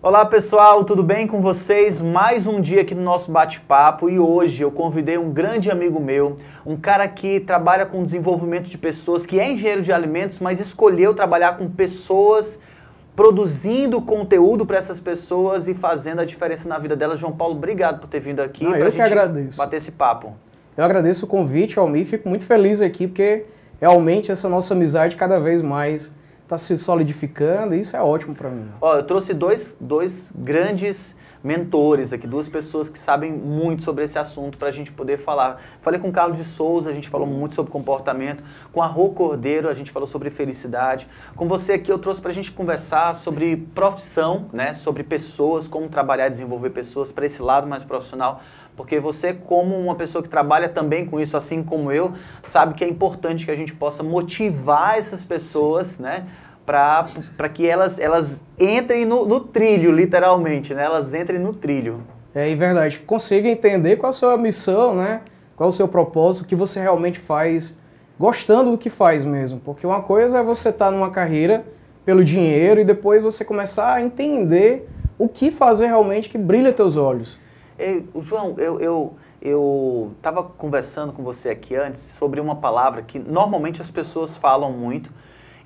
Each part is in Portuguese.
Olá pessoal, tudo bem com vocês? Mais um dia aqui no nosso bate-papo e hoje eu convidei um grande amigo meu, um cara que trabalha com desenvolvimento de pessoas, que é engenheiro de alimentos, mas escolheu trabalhar com pessoas, produzindo conteúdo para essas pessoas e fazendo a diferença na vida delas. João Paulo, obrigado por ter vindo aqui para a gente bater esse papo. Eu agradeço o convite, Almir, fico muito feliz aqui porque realmente essa nossa amizade cada vez mais está se solidificando e isso é ótimo para mim. Ó, eu trouxe dois grandes mentores aqui, duas pessoas que sabem muito sobre esse assunto para a gente poder falar. Falei com o Carlos de Souza, a gente falou muito sobre comportamento. Com a Rô Cordeiro, a gente falou sobre felicidade. Com você aqui eu trouxe para a gente conversar sobre profissão, né? Sobre pessoas, como trabalhar e desenvolver pessoas para esse lado mais profissional. Porque você, como uma pessoa que trabalha também com isso, assim como eu, sabe que é importante que a gente possa motivar essas pessoas, né? Para que elas entrem no trilho, literalmente, né? Elas entrem no trilho. É verdade. Consiga entender qual a sua missão, né? Qual o seu propósito, o que você realmente faz, gostando do que faz mesmo. Porque uma coisa é você estar numa carreira pelo dinheiro e depois você começar a entender o que fazer realmente que brilha teus olhos. João, eu estava conversando com você aqui antes sobre uma palavra que normalmente as pessoas falam muito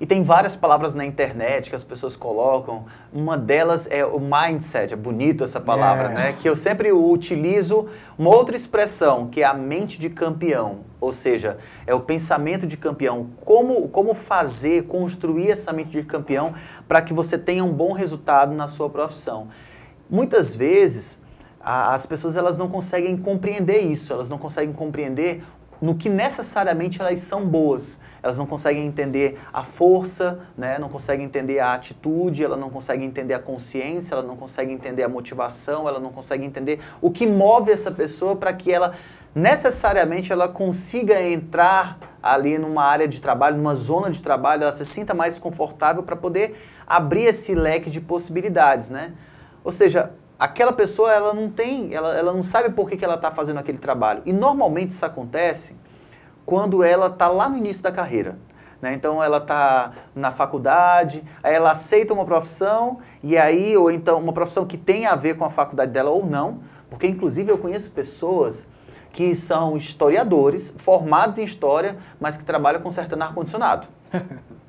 e tem várias palavras na internet que as pessoas colocam. Uma delas é o mindset, é bonito essa palavra, né? Que eu sempre utilizo uma outra expressão, que é a mente de campeão. Ou seja, é o pensamento de campeão. Como fazer, construir essa mente de campeão para que você tenha um bom resultado na sua profissão. Muitas vezes as pessoas elas não conseguem compreender isso, elas não conseguem compreender no que necessariamente elas são boas. Elas não conseguem entender a força, né? Não conseguem entender a atitude, ela não consegue entender a consciência, ela não consegue entender a motivação, ela não consegue entender o que move essa pessoa para que ela necessariamente ela consiga entrar ali numa área de trabalho, numa zona de trabalho, ela se sinta mais confortável para poder abrir esse leque de possibilidades, né? Ou seja, aquela pessoa ela não sabe por que ela está fazendo aquele trabalho. E normalmente isso acontece quando ela está lá no início da carreira. Né? Então ela está na faculdade, aí ela aceita uma profissão, e aí, ou então uma profissão que tem a ver com a faculdade dela ou não, porque inclusive eu conheço pessoas que são historiadores, formados em história, mas que trabalham consertando ar-condicionado.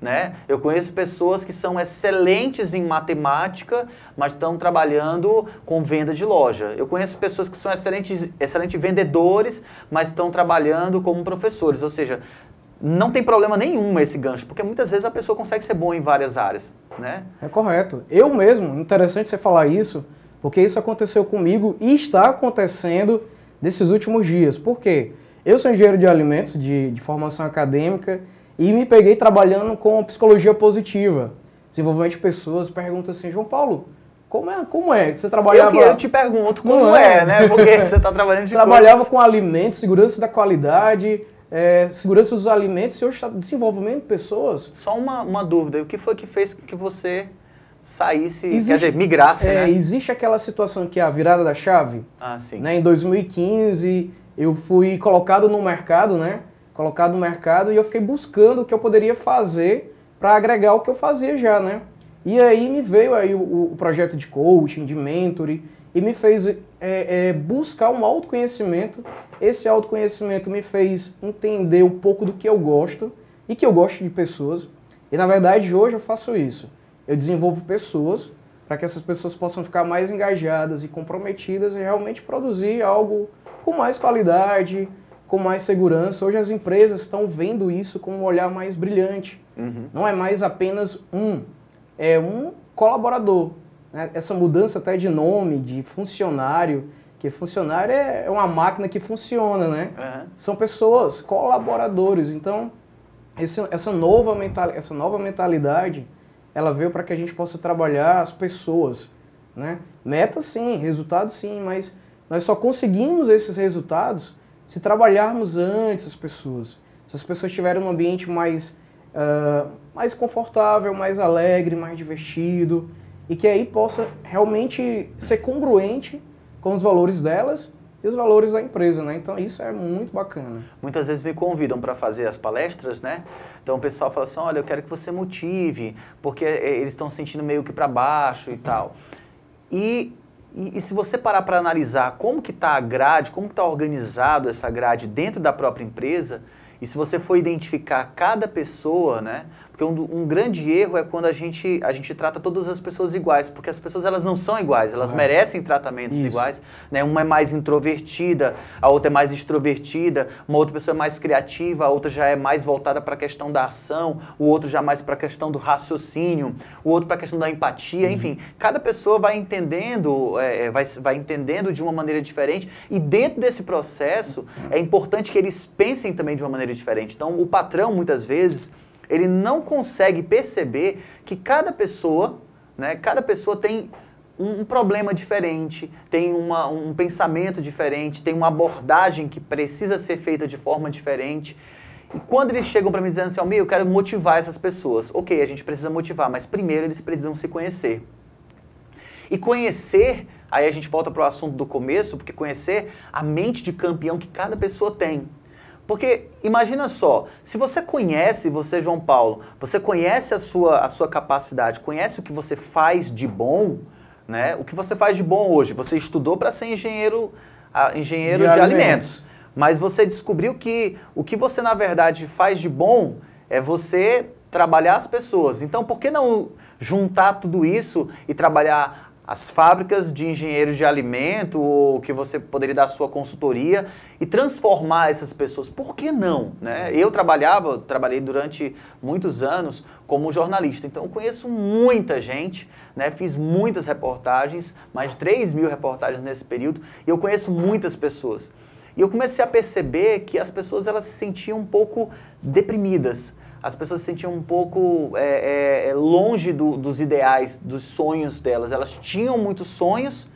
Né? Eu conheço pessoas que são excelentes em matemática, mas estão trabalhando com venda de loja. Eu conheço pessoas que são excelentes vendedores, mas estão trabalhando como professores. Ou seja, não tem problema nenhum esse gancho, porque muitas vezes a pessoa consegue ser boa em várias áreas. Né? É correto. Eu mesmo, interessante você falar isso, porque isso aconteceu comigo e está acontecendo nesses últimos dias. Por quê? Eu sou engenheiro de alimentos, de formação acadêmica, e me peguei trabalhando com psicologia positiva, desenvolvimento de pessoas. Pergunta assim, João Paulo, como é? Você trabalhava... Eu te pergunto como é, né? Porque você está trabalhando de Trabalhava coisas... com alimentos, segurança da qualidade, segurança dos alimentos, e hoje está desenvolvimento de pessoas. Só uma dúvida, o que foi que fez que você saísse, quer dizer, migrasse, né? Existe aquela situação que é a virada da chave. Ah, sim. Né? Em 2015, eu fui colocado no mercado, né? Colocado no mercado e eu fiquei buscando o que eu poderia fazer para agregar o que eu fazia já, né? E aí me veio aí o projeto de coaching, de mentoring, e me fez buscar um autoconhecimento. Esse autoconhecimento me fez entender um pouco do que eu gosto e que eu gosto de pessoas. E na verdade hoje eu faço isso. Eu desenvolvo pessoas para que essas pessoas possam ficar mais engajadas e comprometidas e realmente produzir algo com mais qualidade, com mais segurança. Hoje as empresas estão vendo isso com um olhar mais brilhante. Uhum. Não é mais apenas é um colaborador. Né? Essa mudança até de nome, de funcionário, que funcionário é uma máquina que funciona, né? Uhum. São pessoas, colaboradores. Então, essa nova mentalidade, ela veio para que a gente possa trabalhar as pessoas. Né? Metas sim, resultados sim, mas nós só conseguimos esses resultados se trabalharmos antes as pessoas, se as pessoas tiverem um ambiente mais confortável, mais alegre, mais divertido, e que aí possa realmente ser congruente com os valores delas e os valores da empresa, né? Então isso é muito bacana. Muitas vezes me convidam para fazer as palestras, né? Então o pessoal fala assim, olha, eu quero que você motive, porque eles estão se sentindo meio que para baixo e tal. E se você parar para analisar como que está a grade, como que está organizado essa grade dentro da própria empresa, e se você for identificar cada pessoa, né? Porque um grande erro é quando a gente trata todas as pessoas iguais, porque as pessoas elas não são iguais, elas merecem tratamentos iguais, né? Uma é mais introvertida, a outra é mais extrovertida, uma outra pessoa é mais criativa, a outra já é mais voltada para a questão da ação, o outro já mais para a questão do raciocínio, o outro para a questão da empatia, enfim, cada pessoa vai entendendo, vai entendendo de uma maneira diferente, e dentro desse processo é importante que eles pensem também de uma maneira diferente. Então, o patrão, muitas vezes, ele não consegue perceber que cada pessoa, né, cada pessoa tem um problema diferente, tem um pensamento diferente, tem uma abordagem que precisa ser feita de forma diferente. E quando eles chegam para mim dizendo assim, eu quero motivar essas pessoas. Ok, a gente precisa motivar, mas primeiro eles precisam se conhecer. E conhecer, aí a gente volta para o assunto do começo, porque conhecer a mente de campeão que cada pessoa tem. Porque imagina só, se você conhece, você, João Paulo, você conhece a sua capacidade, conhece o que você faz de bom, né? O que você faz de bom hoje, você estudou para ser engenheiro de alimentos, mas você descobriu que o que você na verdade faz de bom é você trabalhar as pessoas. Então, por que não juntar tudo isso e trabalhar as fábricas de engenheiros de alimento, ou que você poderia dar a sua consultoria e transformar essas pessoas? Por que não? Né? Eu trabalhei durante muitos anos como jornalista, então eu conheço muita gente, né? Fiz muitas reportagens, mais de 3.000 reportagens nesse período, e eu conheço muitas pessoas. E eu comecei a perceber que as pessoas elas se sentiam um pouco deprimidas. As pessoas se sentiam um pouco longe dos ideais, dos sonhos delas. Elas tinham muitos sonhos,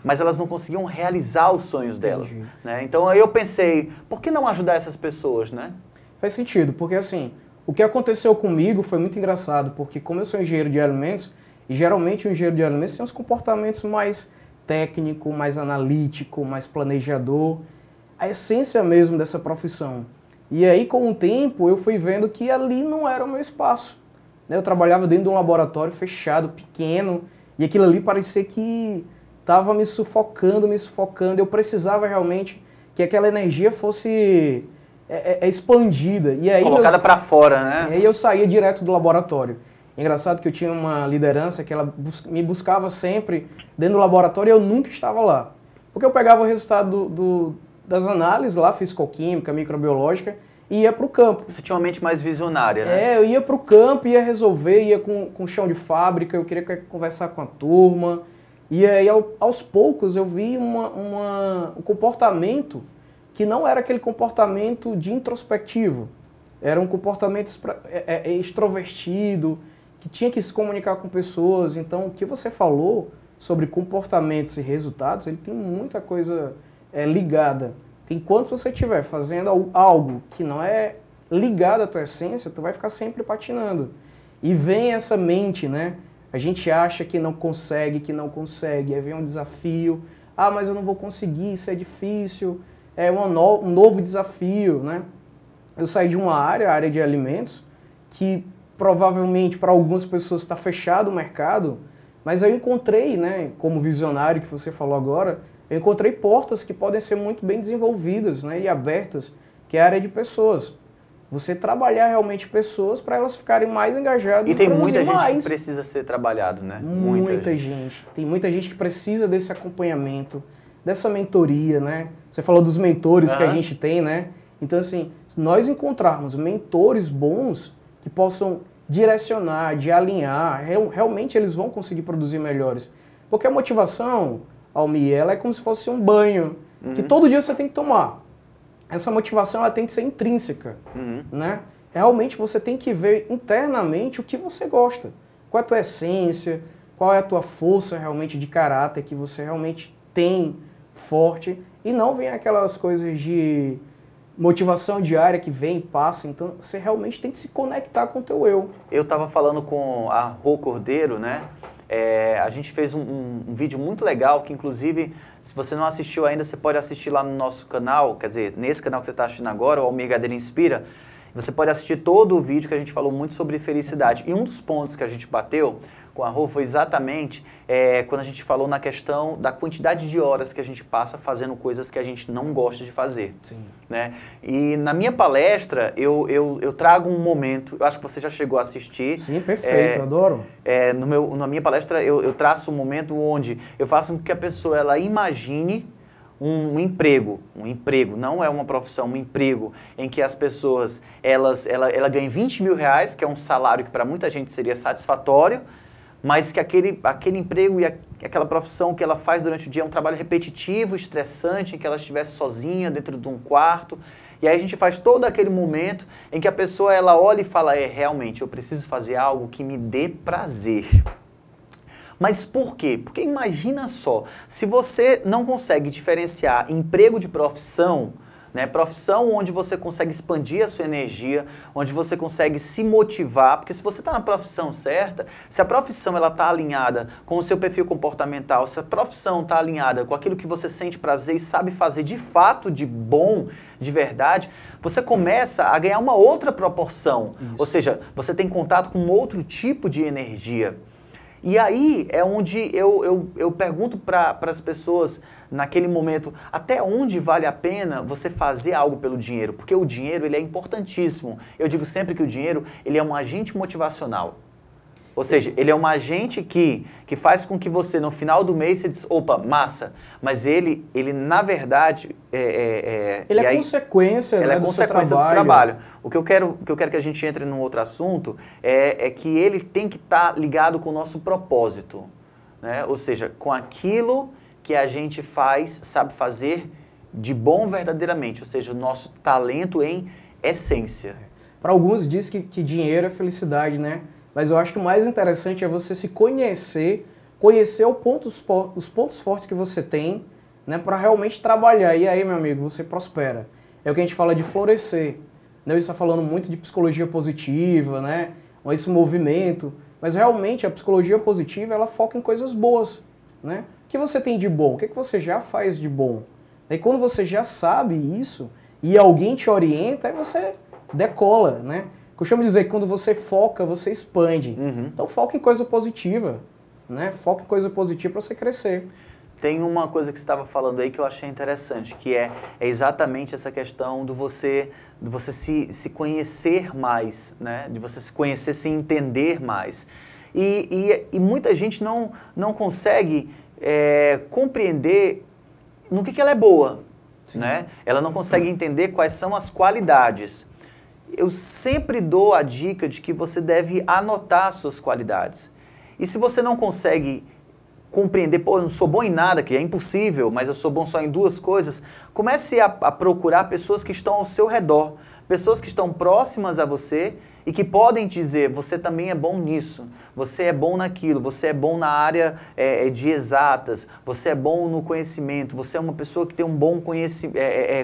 mas elas não conseguiam realizar os sonhos delas. Né? Então aí eu pensei, por que não ajudar essas pessoas, né? Faz sentido, porque assim, o que aconteceu comigo foi muito engraçado, porque como eu sou engenheiro de alimentos, e geralmente o engenheiro de alimentos tem uns comportamentos mais técnico, mais analítico, mais planejador, a essência mesmo dessa profissão. E aí, com o tempo, eu fui vendo que ali não era o meu espaço. Eu trabalhava dentro de um laboratório fechado, pequeno, e aquilo ali parecia que estava me sufocando. Eu precisava realmente que aquela energia fosse expandida. E aí colocada para fora, né? E aí eu saía direto do laboratório. Engraçado que eu tinha uma liderança que ela me buscava sempre dentro do laboratório e eu nunca estava lá. Porque eu pegava o resultado das análises lá, fisicoquímica, microbiológica, e ia para o campo. Você tinha uma mente mais visionária, né? Eu ia para o campo, ia resolver, ia com chão de fábrica, eu queria conversar com a turma. E aí, aos poucos, eu vi um comportamento que não era aquele comportamento de introspectivo. Era um comportamento extrovertido, que tinha que se comunicar com pessoas. Então, o que você falou sobre comportamentos e resultados, ele tem muita coisa ligada. Enquanto você estiver fazendo algo que não é ligado à tua essência, tu vai ficar sempre patinando. E vem essa mente, né? A gente acha que não consegue, aí vem um desafio. Ah, mas eu não vou conseguir, isso é difícil. É um novo desafio, né? Eu saí de uma área, a área de alimentos, que provavelmente para algumas pessoas está fechado o mercado, mas eu encontrei, né, como visionário que você falou agora, eu encontrei portas que podem ser muito bem desenvolvidas, né, e abertas, que é a área de pessoas. Você trabalhar realmente pessoas para elas ficarem mais engajadas e tem muita gente que precisa ser trabalhado, né? Muita gente. Tem muita gente que precisa desse acompanhamento, dessa mentoria, né? Você falou dos mentores que a gente tem, né? Então, assim, se nós encontrarmos mentores bons que possam direcionar, de alinhar, realmente eles vão conseguir produzir melhores. Porque a motivação, Almi, ela é como se fosse um banho, que todo dia você tem que tomar. Essa motivação ela tem que ser intrínseca, né? Realmente você tem que ver internamente o que você gosta. Qual é a tua essência, qual é a tua força realmente de caráter que você realmente tem forte. E não vem aquelas coisas de motivação diária que vem e passa. Então você realmente tem que se conectar com o teu eu. Eu estava falando com a Rô Cordeiro, né? A gente fez um vídeo muito legal que, inclusive, se você não assistiu ainda, você pode assistir lá no nosso canal, quer dizer, nesse canal que você está assistindo agora, o Almir Gadelha Inspira, Você pode assistir todo o vídeo que a gente falou muito sobre felicidade. E um dos pontos que a gente bateu com a Rô foi exatamente quando a gente falou na questão da quantidade de horas que a gente passa fazendo coisas que a gente não gosta de fazer. Sim. Né? E na minha palestra, eu trago um momento, eu acho que você já chegou a assistir. Sim, perfeito, adoro. Na minha palestra, eu traço um momento onde eu faço com que a pessoa ela imagine um emprego, não é uma profissão, um emprego em que as pessoas, ela ganha 20 mil reais, que é um salário que para muita gente seria satisfatório, mas que aquele emprego e aquela profissão que ela faz durante o dia é um trabalho repetitivo, estressante, em que ela estivesse sozinha dentro de um quarto. E aí a gente faz todo aquele momento em que a pessoa ela olha e fala, realmente, eu preciso fazer algo que me dê prazer. Mas por quê? Porque imagina só, se você não consegue diferenciar emprego de profissão, né, profissão onde você consegue expandir a sua energia, onde você consegue se motivar, porque se você está na profissão certa, se a profissão está alinhada com o seu perfil comportamental, se a profissão está alinhada com aquilo que você sente prazer e sabe fazer de fato, de bom, de verdade, você começa a ganhar uma outra proporção. Isso. Ou seja, você tem contato com outro tipo de energia. E aí é onde eu pergunto para as pessoas naquele momento, até onde vale a pena você fazer algo pelo dinheiro? Porque o dinheiro ele é importantíssimo. Eu digo sempre que o dinheiro ele é um agente motivacional. Ou seja, ele é um agente que faz com que você, no final do mês, você diz, opa, massa. Mas ele na verdade... ele é consequência, né, do seu trabalho. Do trabalho. O que eu quero que a gente entre num outro assunto é que ele tem que estar ligado com o nosso propósito. Né? Ou seja, com aquilo que a gente faz, sabe fazer de bom verdadeiramente. Ou seja, o nosso talento em essência. Para alguns diz que dinheiro é felicidade, né? Mas eu acho que o mais interessante é você se conhecer os pontos fortes que você tem, né, para realmente trabalhar. E aí, meu amigo, você prospera. É o que a gente fala de florescer. Né? Você está falando muito de psicologia positiva, né? Esse movimento. Mas realmente a psicologia positiva, ela foca em coisas boas. Né? O que você tem de bom? O que você já faz de bom? E quando você já sabe isso e alguém te orienta, aí você decola, né? Eu costumo dizer que quando você foca, você expande. Uhum. Então foca em coisa positiva, né? Foca em coisa positiva para você crescer. Tem uma coisa que você estava falando aí que eu achei interessante, que é exatamente essa questão de você se conhecer mais, né? De você se conhecer, se entender mais. E muita gente não consegue compreender no que ela é boa, né? Ela não consegue entender quais são as qualidades. Eu sempre dou a dica de que você deve anotar as suas qualidades. E se você não consegue compreender, pô, eu não sou bom em nada, que é impossível, mas eu sou bom só em duas coisas, comece a procurar pessoas que estão ao seu redor, pessoas que estão próximas a você e que podem te dizer, você também é bom nisso, você é bom naquilo, você é bom na área de exatas, você é bom no conhecimento, você é uma pessoa que tem um bom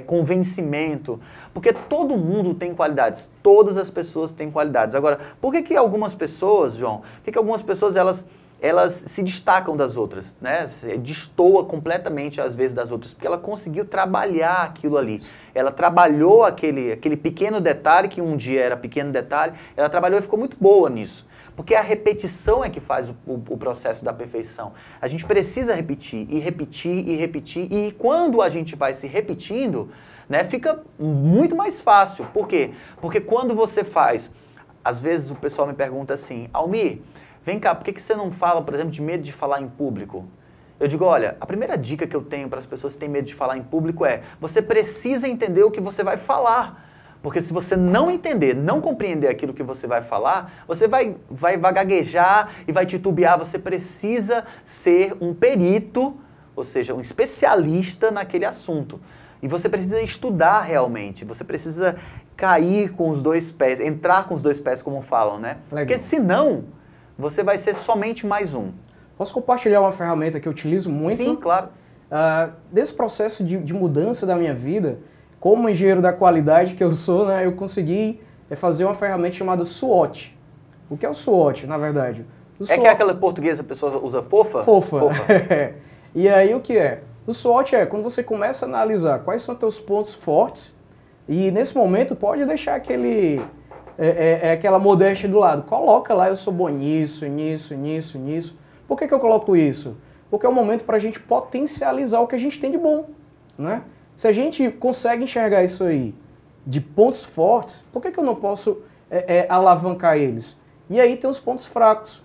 convencimento, porque todo mundo tem qualidades, todas as pessoas têm qualidades. Agora, por que algumas pessoas, João, por que algumas pessoas elas se destacam das outras, né? Destoa completamente, às vezes, das outras, porque ela conseguiu trabalhar aquilo ali. Ela trabalhou aquele pequeno detalhe, que um dia era pequeno detalhe, ela trabalhou e ficou muito boa nisso. Porque a repetição é que faz o processo da perfeição. A gente precisa repetir, e repetir, e repetir, e quando a gente vai se repetindo, né, fica muito mais fácil. Por quê? Porque quando você faz, às vezes o pessoal me pergunta assim, Almir, vem cá, por que você não fala, por exemplo, de medo de falar em público? Eu digo, olha, a primeira dica que eu tenho para as pessoas que têm medo de falar em público é, você precisa entender o que você vai falar. Porque se você não entender, não compreender aquilo que você vai falar, você vai gaguejar e vai titubear. Você precisa ser um perito, ou seja, um especialista naquele assunto. E você precisa estudar realmente, você precisa cair com os dois pés, entrar com os dois pés, como falam, né? Legal. Porque senão, você vai ser somente mais um. Posso compartilhar uma ferramenta que eu utilizo muito? Sim, claro. Desse processo de mudança da minha vida, como engenheiro da qualidade que eu sou, né, eu consegui fazer uma ferramenta chamada SWOT. O que é o SWOT, na verdade? Que é aquela portuguesa a pessoa usa fofa? Fofa. E aí o que é? O SWOT é quando você começa a analisar quais são teus pontos fortes, E nesse momento pode deixar aquela modéstia do lado. Coloca lá, eu sou bom nisso, nisso, nisso, nisso. Por que eu coloco isso? Porque é um momento para a gente potencializar o que a gente tem de bom, né? Se a gente consegue enxergar isso aí de pontos fortes, por que eu não posso alavancar eles? E aí tem os pontos fracos.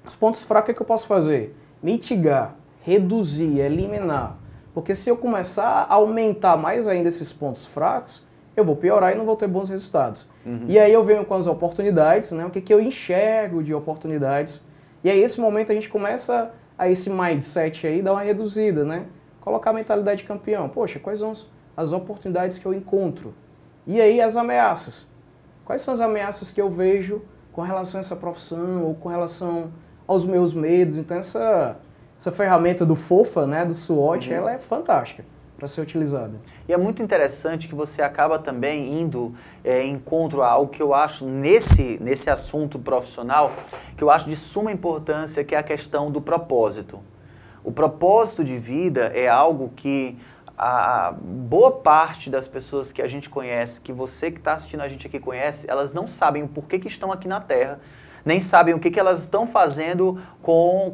Os pontos fracos, o que eu posso fazer? Mitigar, reduzir, eliminar. Porque se eu começar a aumentar mais ainda esses pontos fracos, eu vou piorar e não vou ter bons resultados. E aí eu venho com as oportunidades, né? O que eu enxergo de oportunidades. E aí esse momento a gente começa a esse mindset aí, dar uma reduzida, né? Colocar a mentalidade de campeão. Poxa, quais são as oportunidades que eu encontro? E aí as ameaças. Quais são as ameaças que eu vejo com relação a essa profissão ou com relação aos meus medos? Então essa ferramenta do FOFA, né, do SWOT, ela é fantástica para ser utilizada. E é muito interessante que você acaba também indo em encontro a algo que eu acho nesse assunto profissional, que eu acho de suma importância, que é a questão do propósito. O propósito de vida é algo que a boa parte das pessoas que a gente conhece, que você que está assistindo a gente aqui conhece, elas não sabem o porquê que estão aqui na Terra, nem sabem o que elas estão fazendo com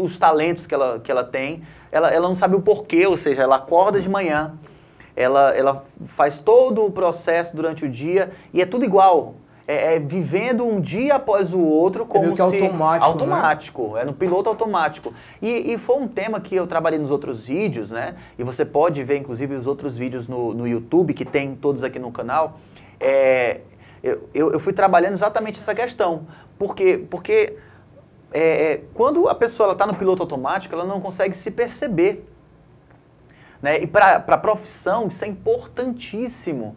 os talentos que ela tem. Ela não sabe o porquê, ou seja, ela acorda de manhã, ela faz todo o processo durante o dia e é tudo igual. Vivendo um dia após o outro como se... automático, né? É no piloto automático. E foi um tema que eu trabalhei nos outros vídeos, né? E você pode ver, inclusive, os outros vídeos no YouTube, que tem todos aqui no canal. Eu fui trabalhando exatamente essa questão. Porque quando a pessoa está no piloto automático, ela não consegue se perceber. Né? E para a profissão, isso é importantíssimo.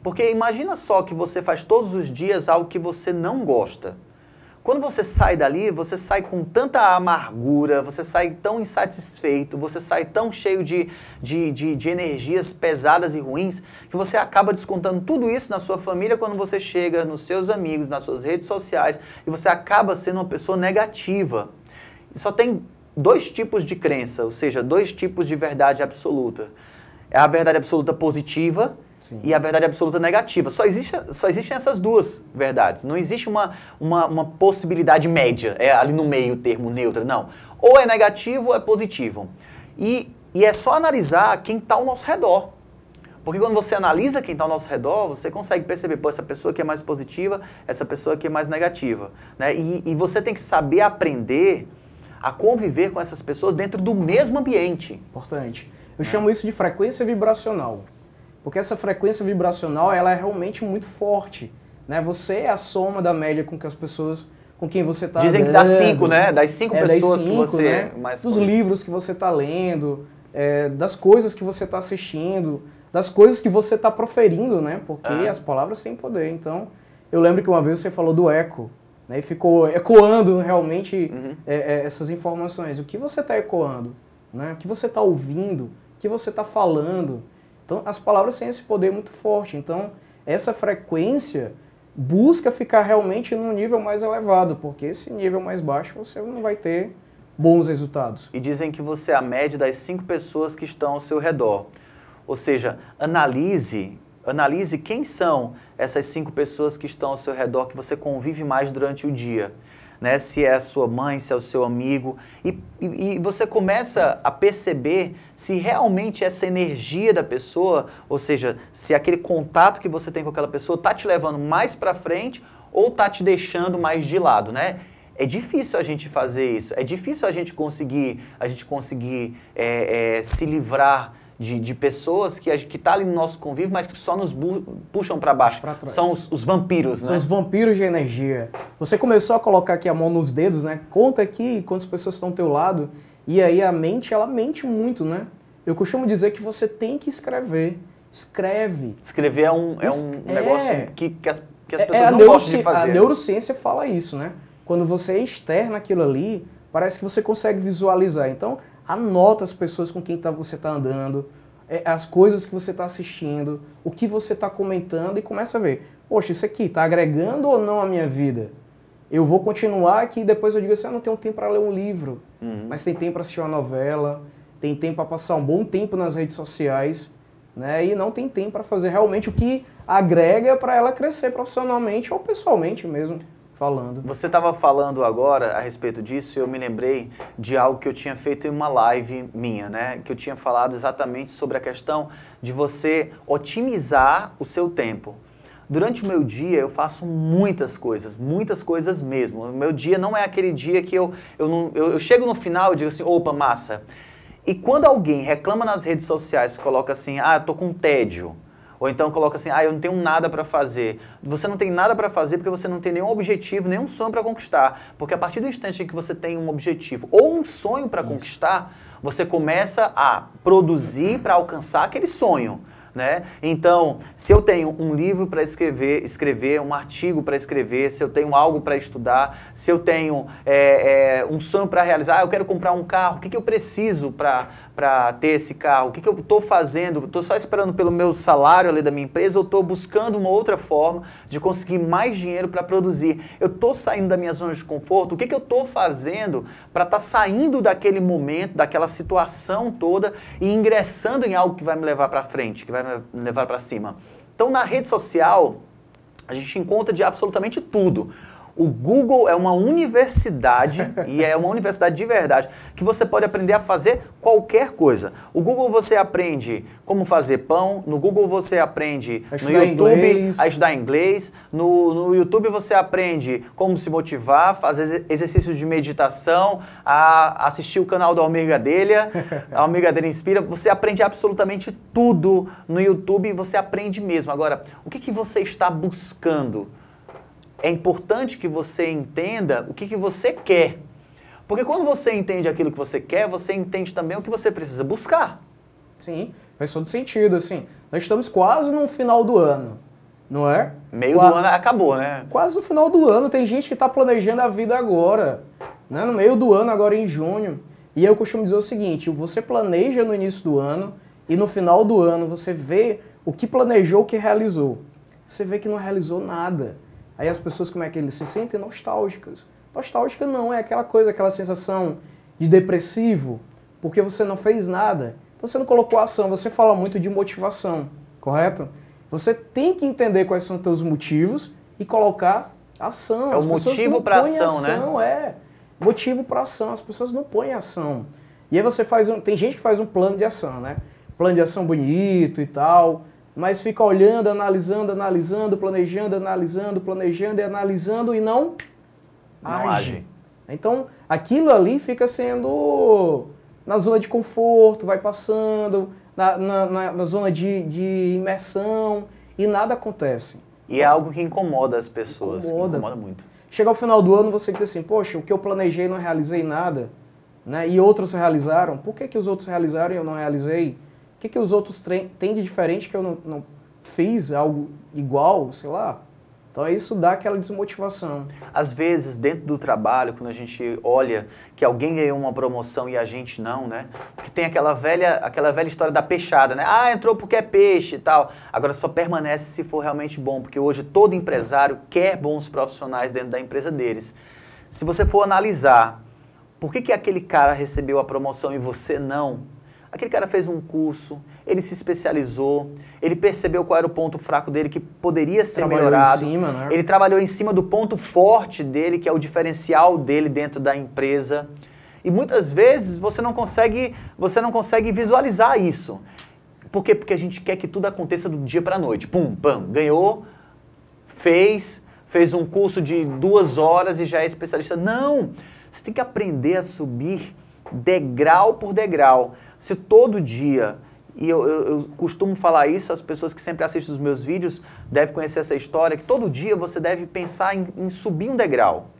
Porque imagina só que você faz todos os dias algo que você não gosta. Quando você sai dali, você sai com tanta amargura, você sai tão insatisfeito, você sai tão cheio de energias pesadas e ruins, que você acaba descontando tudo isso na sua família quando você chega nos seus amigos, nas suas redes sociais, e você acaba sendo uma pessoa negativa. E só tem dois tipos de crença, ou seja, dois tipos de verdade absoluta. É a verdade absoluta positiva, sim, e a verdade absoluta negativa. Só existem essas duas verdades. Não existe uma possibilidade média, ali no meio termo neutro, não. Ou é negativo ou é positivo. E é só analisar quem está ao nosso redor. Porque quando você analisa quem está ao nosso redor, você consegue perceber, pô, essa pessoa aqui é mais positiva, essa pessoa aqui é mais negativa. Né? E você tem que saber aprender a conviver com essas pessoas dentro do mesmo ambiente. Importante. Eu chamo isso de frequência vibracional. Porque essa frequência vibracional, ela é realmente muito forte. Né? Você é a soma da média com que as pessoas, com quem você está... Dizem que dá 5, né? Das 5 pessoas que você... Né? Dos livros que você está lendo, das coisas que você está assistindo, das coisas que você está proferindo, né? Porque as palavras têm poder. Então, eu lembro que uma vez você falou do eco, né? E ficou ecoando realmente essas informações. O que você está ecoando? Né? O que você está ouvindo? O que você está falando? Então, as palavras têm esse poder muito forte. Então, essa frequência busca ficar realmente num nível mais elevado, porque esse nível mais baixo você não vai ter bons resultados. E dizem que você é a média das 5 pessoas que estão ao seu redor. Ou seja, analise quem são essas 5 pessoas que estão ao seu redor, que você convive mais durante o dia. Né? Se é a sua mãe, se é o seu amigo, e você começa a perceber se realmente essa energia da pessoa, ou seja, se aquele contato que você tem com aquela pessoa está te levando mais para frente ou está te deixando mais de lado, né? É difícil a gente fazer isso, é difícil a gente conseguir se livrar de pessoas que estão ali no nosso convívio, mas que só nos puxam para baixo. São os vampiros, né? São os vampiros de energia. Você começou a colocar aqui a mão nos dedos, né? Conta aqui quantas pessoas estão ao teu lado. E aí a mente, ela mente muito, né? Eu costumo dizer que você tem que escrever. Escreve. Escrever é um negócio que as pessoas não gostam de fazer. A neurociência fala isso, né? Quando você externa aquilo ali, parece que você consegue visualizar. Então, anota as pessoas com quem você está andando, as coisas que você está assistindo, o que você está comentando e começa a ver. Poxa, isso aqui está agregando ou não a minha vida? Eu vou continuar aqui e depois eu digo assim, não tenho tempo para ler um livro, mas tem tempo para assistir uma novela, tem tempo para passar um bom tempo nas redes sociais. né? E não tem tempo para fazer realmente o que agrega para ela crescer profissionalmente ou pessoalmente mesmo, falando. Você estava falando agora a respeito disso e eu me lembrei de algo que eu tinha feito em uma live minha, né? Que eu tinha falado exatamente sobre a questão de você otimizar o seu tempo. Durante o meu dia eu faço muitas coisas mesmo. O meu dia não é aquele dia que eu chego no final e digo assim, opa, massa. E quando alguém reclama nas redes sociais, coloca assim, ah, eu tô com tédio. Ou então coloca assim, ah, eu não tenho nada para fazer. Você não tem nada para fazer porque você não tem nenhum objetivo, nenhum sonho para conquistar. Porque a partir do instante em que você tem um objetivo ou um sonho para conquistar, você começa a produzir para alcançar aquele sonho. Né? Então, se eu tenho um livro para escrever um artigo para escrever, se eu tenho algo para estudar, se eu tenho um sonho para realizar, eu quero comprar um carro, o que eu preciso para ter esse carro? O que eu estou fazendo? Estou só esperando pelo meu salário ali da minha empresa ou estou buscando uma outra forma de conseguir mais dinheiro para produzir? Eu estou saindo da minha zona de conforto? O que eu estou fazendo para estar saindo daquele momento, daquela situação toda e ingressando em algo que vai me levar para frente, que vai me levar para cima? Então, na rede social, a gente encontra de absolutamente tudo. O Google é uma universidade, e é uma universidade de verdade, que você pode aprender a fazer qualquer coisa. O Google você aprende como fazer pão, no Google você aprende no YouTube a estudar inglês, no YouTube você aprende como se motivar, fazer exercícios de meditação, a assistir o canal da Almir Gadelha, a Almir Gadelha Inspira, você aprende absolutamente tudo no YouTube e você aprende mesmo. Agora, o que você está buscando? É importante que você entenda o que você quer. Porque quando você entende aquilo que você quer, você entende também o que você precisa buscar. Sim, faz todo sentido, assim. Nós estamos quase no final do ano, não é? Meio do ano acabou, né? Quase no final do ano. Tem gente que está planejando a vida agora, né? No meio do ano, agora em junho. E eu costumo dizer o seguinte, você planeja no início do ano e no final do ano você vê o que planejou, o que realizou. Você vê que não realizou nada. Aí as pessoas, como é que eles se sentem? Nostálgicas. Nostálgica não, é aquela coisa, aquela sensação de depressivo, porque você não fez nada. Então você não colocou ação, você fala muito de motivação, correto? Você tem que entender quais são os seus motivos e colocar ação. É o motivo para ação, né? Motivo para ação, as pessoas não põem ação. E aí você faz tem gente que faz um plano de ação, né? Plano de ação bonito e tal, mas fica olhando, analisando, planejando e analisando e não age. Então, aquilo ali fica sendo na zona de conforto, vai passando, na zona de imersão e nada acontece. E é algo que incomoda as pessoas, incomoda muito. Chega ao final do ano, você diz assim, poxa, o que eu planejei não realizei nada, né? E outros realizaram, por que os outros realizaram e eu não realizei? O que os outros têm de diferente que eu não fiz algo igual, sei lá? Então isso dá aquela desmotivação. Às vezes, dentro do trabalho, quando a gente olha que alguém ganhou uma promoção e a gente não, né? Porque tem aquela velha história da peixada, né? Ah, entrou porque é peixe e tal. Agora só permanece se for realmente bom, porque hoje todo empresário quer bons profissionais dentro da empresa deles. Se você for analisar por que aquele cara recebeu a promoção e você não, aquele cara fez um curso, ele se especializou, ele percebeu qual era o ponto fraco dele que poderia ser melhorado. Né? Ele trabalhou em cima do ponto forte dele, que é o diferencial dele dentro da empresa. E muitas vezes você não consegue visualizar isso. Por quê? Porque a gente quer que tudo aconteça do dia para a noite. Pum, pam, ganhou, fez um curso de 2 horas e já é especialista. Não! Você tem que aprender a subir degrau por degrau. Se todo dia, e eu costumo falar isso, as pessoas que sempre assistem os meus vídeos devem conhecer essa história, que todo dia você deve pensar em subir um degrau.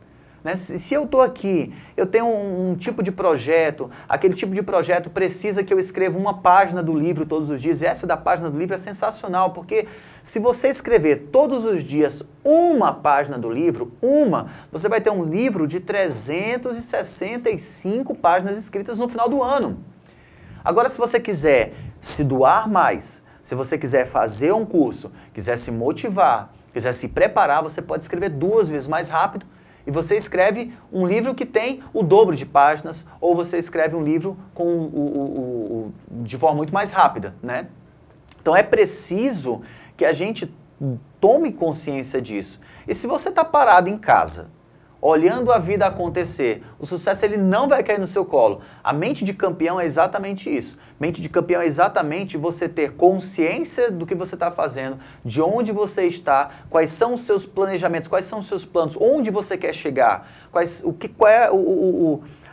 Né? Se eu estou aqui, eu tenho um tipo de projeto, aquele tipo de projeto precisa que eu escreva uma página do livro todos os dias, e essa da página do livro é sensacional, porque se você escrever todos os dias uma página do livro, você vai ter um livro de 365 páginas escritas no final do ano. Agora, se você quiser se doar mais, se você quiser fazer um curso, quiser se motivar, quiser se preparar, você pode escrever 2 vezes mais rápido, e você escreve um livro que tem o dobro de páginas, ou você escreve um livro de forma muito mais rápida, né? Então é preciso que a gente tome consciência disso. E se você está parado em casa, olhando a vida acontecer, o sucesso ele não vai cair no seu colo. A mente de campeão é exatamente isso. Mente de campeão é exatamente você ter consciência do que você está fazendo, de onde você está, quais são os seus planejamentos, quais são os seus planos, onde você quer chegar, qual é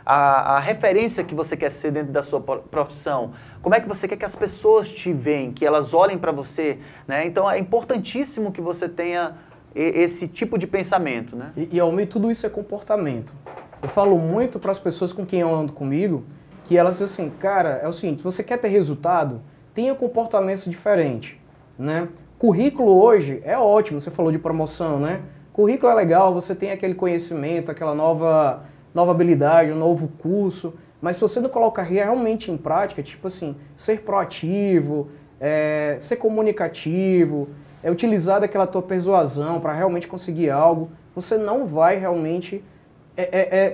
a referência que você quer ser dentro da sua profissão, como é que você quer que as pessoas te veem, que elas olhem para você, né? Então é importantíssimo que você tenha esse tipo de pensamento, né? E ao meio tudo isso é comportamento. Eu falo muito para as pessoas com quem eu ando comigo, que elas dizem assim, cara, é o seguinte, você quer ter resultado, tenha comportamentos diferentes, né? Currículo hoje é ótimo, você falou de promoção, né? Currículo é legal, você tem aquele conhecimento, aquela nova habilidade, um novo curso, mas se você não colocar realmente em prática, tipo assim, ser proativo, ser comunicativo, utilizar daquela tua persuasão para realmente conseguir algo, você não vai realmente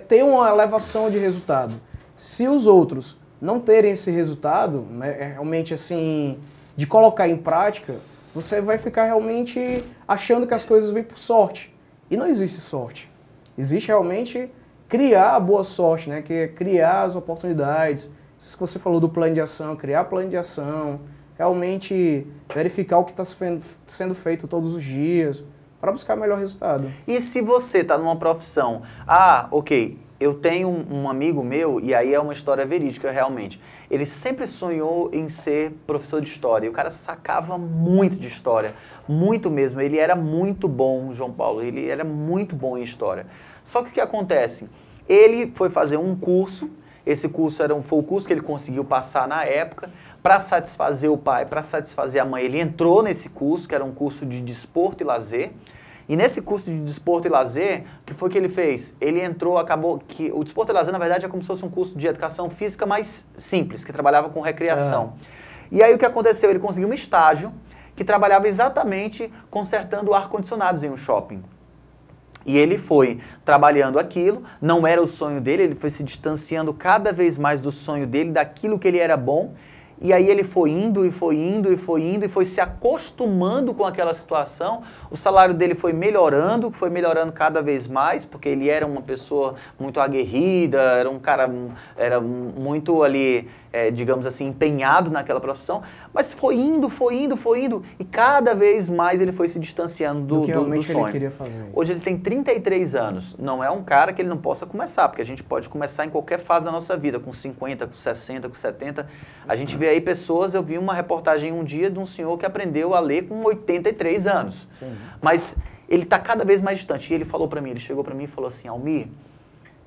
ter uma elevação de resultado. Se os outros não terem esse resultado, né, realmente assim, de colocar em prática, você vai ficar realmente achando que as coisas vêm por sorte. E não existe sorte. Existe realmente criar a boa sorte, né, que é criar as oportunidades. Isso que você falou do plano de ação, criar plano de ação, realmente verificar o que está sendo feito todos os dias para buscar melhor resultado. E se você está numa profissão, ok, eu tenho um amigo meu, e aí é uma história verídica realmente, ele sempre sonhou em ser professor de história, e o cara sacava muito de história, muito mesmo, ele era muito bom, João Paulo, ele era muito bom em história. Só que o que acontece? Ele foi fazer um curso, esse curso foi o curso que ele conseguiu passar na época, para satisfazer o pai, para satisfazer a mãe. Ele entrou nesse curso, que era um curso de desporto e lazer, e nesse curso de desporto e lazer, o que foi que ele fez? Ele entrou, acabou que o desporto e lazer, na verdade, é como se fosse um curso de educação física mais simples, que trabalhava com recreação. E aí o que aconteceu? Ele conseguiu um estágio que trabalhava exatamente consertando ar-condicionados em um shopping. E ele foi trabalhando aquilo, não era o sonho dele, ele foi se distanciando cada vez mais do sonho dele, daquilo que ele era bom, e aí ele foi indo e foi indo e foi indo e foi se acostumando com aquela situação, o salário dele foi melhorando cada vez mais, porque ele era uma pessoa muito aguerrida, era um cara, era muito ali, digamos assim, empenhado naquela profissão, mas foi indo, e cada vez mais ele foi se distanciando do sonho. Ele queria fazer. Hoje ele tem 33 anos, não é um cara que ele não possa começar, porque a gente pode começar em qualquer fase da nossa vida, com 50, com 60, com 70, a gente vê aí pessoas, eu vi uma reportagem um dia de um senhor que aprendeu a ler com 83 anos, Sim. Mas ele está cada vez mais distante, e ele falou para mim, ele chegou para mim e falou assim, Almir,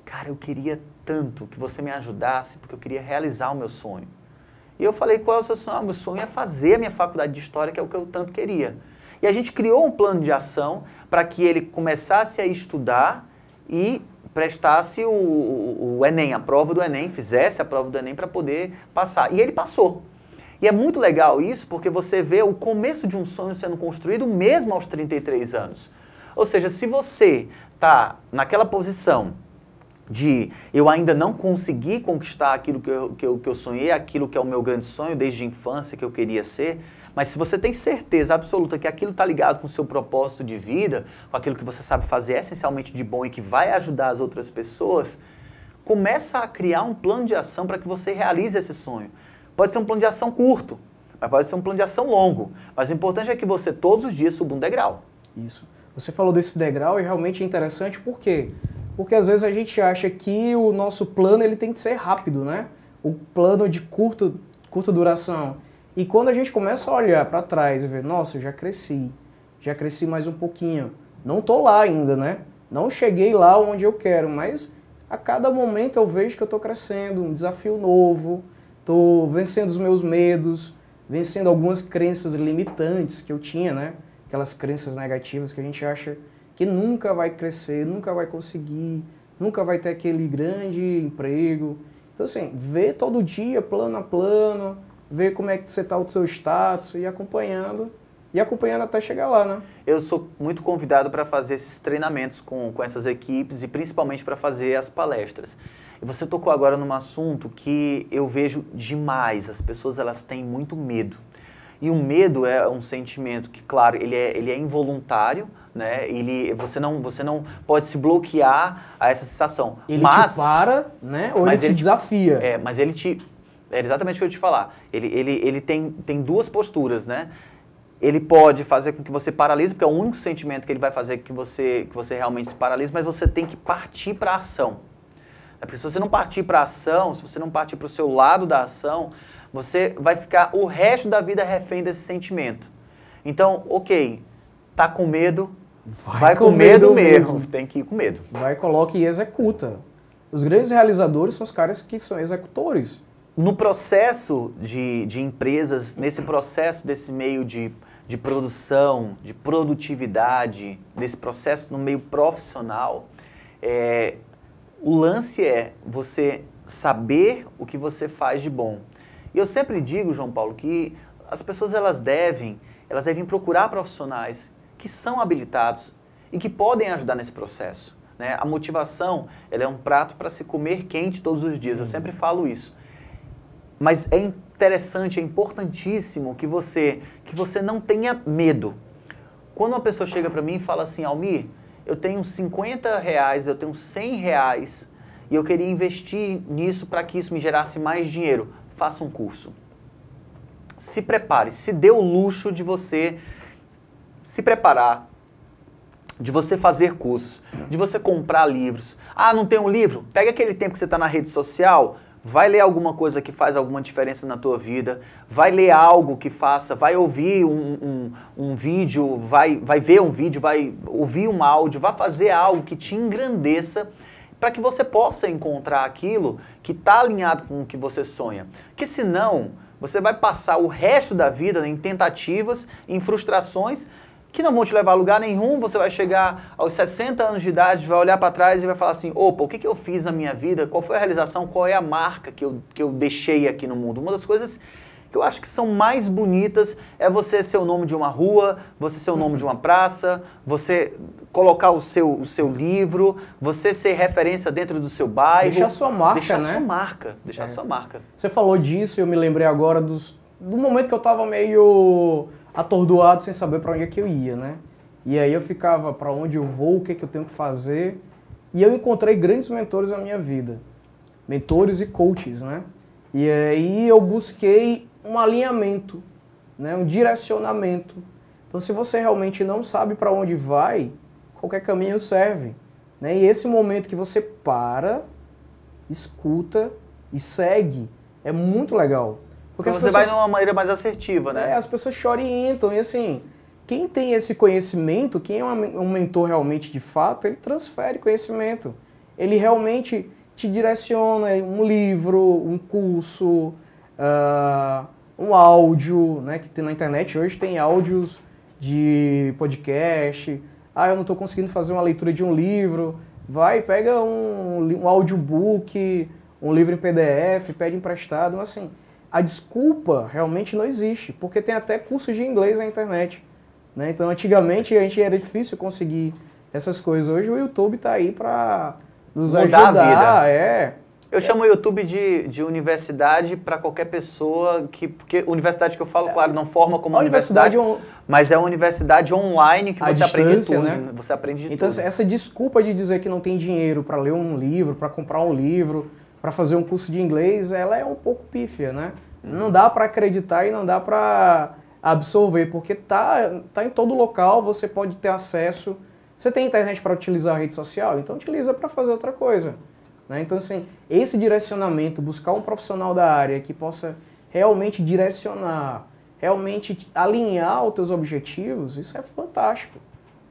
cara, eu queria tanto que você me ajudasse, porque eu queria realizar o meu sonho. E eu falei, qual é o seu sonho? Meu sonho é fazer a minha faculdade de História, que é o que eu tanto queria. E a gente criou um plano de ação para que ele começasse a estudar e prestasse o Enem, a prova do Enem, fizesse a prova do Enem para poder passar. E ele passou. E é muito legal isso, porque você vê o começo de um sonho sendo construído mesmo aos 33 anos. Ou seja, se você está naquela posição de eu ainda não consegui conquistar aquilo que eu sonhei, aquilo que é o meu grande sonho desde a infância que eu queria ser, mas se você tem certeza absoluta que aquilo está ligado com o seu propósito de vida, com aquilo que você sabe fazer essencialmente de bom e que vai ajudar as outras pessoas, começa a criar um plano de ação para que você realize esse sonho. Pode ser um plano de ação curto, mas pode ser um plano de ação longo, mas o importante é que você todos os dias suba um degrau. Isso. Você falou desse degrau e realmente é interessante, por quê? Porque às vezes a gente acha que o nosso plano ele tem que ser rápido, né? O plano de curta duração. E quando a gente começa a olhar para trás e ver, nossa, eu já cresci mais um pouquinho. Não estou lá ainda, né? Não cheguei lá onde eu quero, mas a cada momento eu vejo que eu estou crescendo, um desafio novo, estou vencendo os meus medos, vencendo algumas crenças limitantes que eu tinha, né? Aquelas crenças negativas que a gente acha que nunca vai crescer, nunca vai conseguir, nunca vai ter aquele grande emprego. Então, assim, ver todo dia, plano a plano, ver como é que você está o seu status e acompanhando até chegar lá, né? Eu sou muito convidado para fazer esses treinamentos com essas equipes e principalmente para fazer as palestras. E você tocou agora num assunto que eu vejo demais, as pessoas elas têm muito medo. E o medo é um sentimento que, claro, ele é involuntário, né? Você não pode se bloquear a essa sensação. Ele te para, né? Ou ele te desafia. Mas ele te... É exatamente o que eu ia te falar. Ele tem duas posturas, né? Ele pode fazer com que você paralise, porque é o único sentimento que ele vai fazer que você realmente se paralise, mas você tem que partir para a ação. Porque se você não partir para a ação, se você não partir para o seu lado da ação, você vai ficar o resto da vida refém desse sentimento. Então, ok, tá com medo, vai com medo mesmo. Tem que ir com medo. Vai, coloca e executa. Os grandes realizadores são os caras que são executores. No processo de empresas, nesse processo desse meio de produção, de produtividade, desse processo no meio profissional, o lance é você saber o que você faz de bom. E eu sempre digo, João Paulo, que as pessoas elas devem procurar profissionais que são habilitados e que podem ajudar nesse processo, né? A motivação ela é um prato para se comer quente todos os dias, eu sempre falo isso. Mas é interessante, é importantíssimo que você não tenha medo. Quando uma pessoa chega para mim e fala assim, Almir, eu tenho R$50, eu tenho R$100 e eu queria investir nisso para que isso me gerasse mais dinheiro. Faça um curso. Se prepare, se dê o luxo de você se preparar, de você fazer cursos, de você comprar livros. Ah, não tem um livro? Pega aquele tempo que você está na rede social, vai ler alguma coisa que faz alguma diferença na tua vida, vai ler algo que faça, vai ouvir um vídeo, vai ver um vídeo, vai ouvir um áudio, vai fazer algo que te engrandeça para que você possa encontrar aquilo que está alinhado com o que você sonha. Porque senão, você vai passar o resto da vida em tentativas, em frustrações, que não vão te levar a lugar nenhum. Você vai chegar aos 60 anos de idade, vai olhar para trás e vai falar assim, opa, o que eu fiz na minha vida? Qual foi a realização? Qual é a marca que eu deixei aqui no mundo? Uma das coisas que eu acho que são mais bonitas é você ser o nome de uma rua, você ser o nome de uma praça, você colocar o seu livro, você ser referência dentro do seu bairro. Deixar sua marca, deixar né? Sua marca, deixar sua marca. Você falou disso e eu me lembrei agora do momento que eu estava meio atordoado sem saber para onde é que eu ia, né? E aí eu ficava, para onde eu vou, o que é que eu tenho que fazer? E eu encontrei grandes mentores na minha vida. Mentores e coaches, né? E aí eu busquei um alinhamento, né? Um direcionamento. Então se você realmente não sabe para onde vai, qualquer caminho serve, né? E esse momento que você para, escuta e segue é muito legal. Porque você vai de uma maneira mais assertiva, né? As pessoas te orientam e assim, quem tem esse conhecimento, quem é um mentor realmente de fato, ele transfere conhecimento. Ele realmente te direciona um livro, um curso, um áudio, né? Que tem na internet hoje tem áudios de podcast. Ah, eu não estou conseguindo fazer uma leitura de um livro. Vai, pega um audiobook, um livro em PDF, pede emprestado, mas assim... A desculpa realmente não existe, porque tem até cursos de inglês na internet, né? Então, antigamente, era difícil conseguir essas coisas. Hoje, o YouTube está aí para nos mudar ajudar. A vida. Eu chamo o YouTube de universidade para qualquer pessoa, porque universidade que eu falo, claro, não forma como uma universidade, mas é uma universidade online que você aprende tudo, né? Você aprende de tudo. Então, essa desculpa de dizer que não tem dinheiro para ler um livro, para comprar um livro, para fazer um curso de inglês, ela é um pouco pífia, né? Não dá para acreditar e não dá para absorver, porque tá em todo local, você pode ter acesso. Você tem internet para utilizar a rede social? Então utiliza para fazer outra coisa, né? Então assim, esse direcionamento, buscar um profissional da área que possa realmente direcionar, realmente alinhar os teus objetivos, isso é fantástico,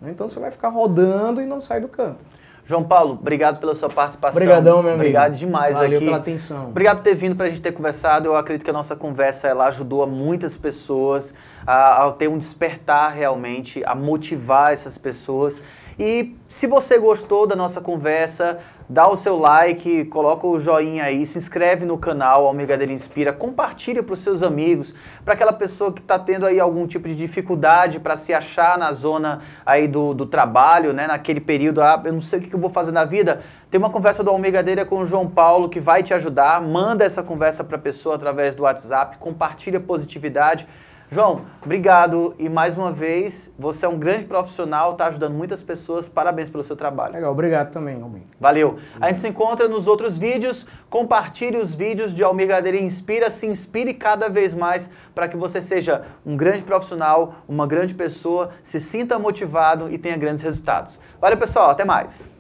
né? Então você vai ficar rodando e não sai do canto. João Paulo, obrigado pela sua participação. Obrigadão, meu amigo. Obrigado demais Valeu aqui. Pela atenção. Obrigado por ter vindo para a gente ter conversado. Eu acredito que a nossa conversa ela ajudou a muitas pessoas a ter um despertar realmente, a motivar essas pessoas. E se você gostou da nossa conversa, dá o seu like, coloca o joinha aí, se inscreve no canal Almigadeira Inspira, compartilha para os seus amigos, para aquela pessoa que está tendo aí algum tipo de dificuldade para se achar na zona aí do trabalho, né, naquele período, eu não sei o que eu vou fazer na vida. Tem uma conversa do Almigadeira com o João Paulo que vai te ajudar. Manda essa conversa para a pessoa através do WhatsApp, compartilha positividade. João, obrigado e mais uma vez, você é um grande profissional, está ajudando muitas pessoas, parabéns pelo seu trabalho. Legal, obrigado também, Almir. Valeu. A gente se encontra nos outros vídeos, compartilhe os vídeos de Almir Gadelha Inspira, se inspire cada vez mais para que você seja um grande profissional, uma grande pessoa, se sinta motivado e tenha grandes resultados. Valeu pessoal, até mais.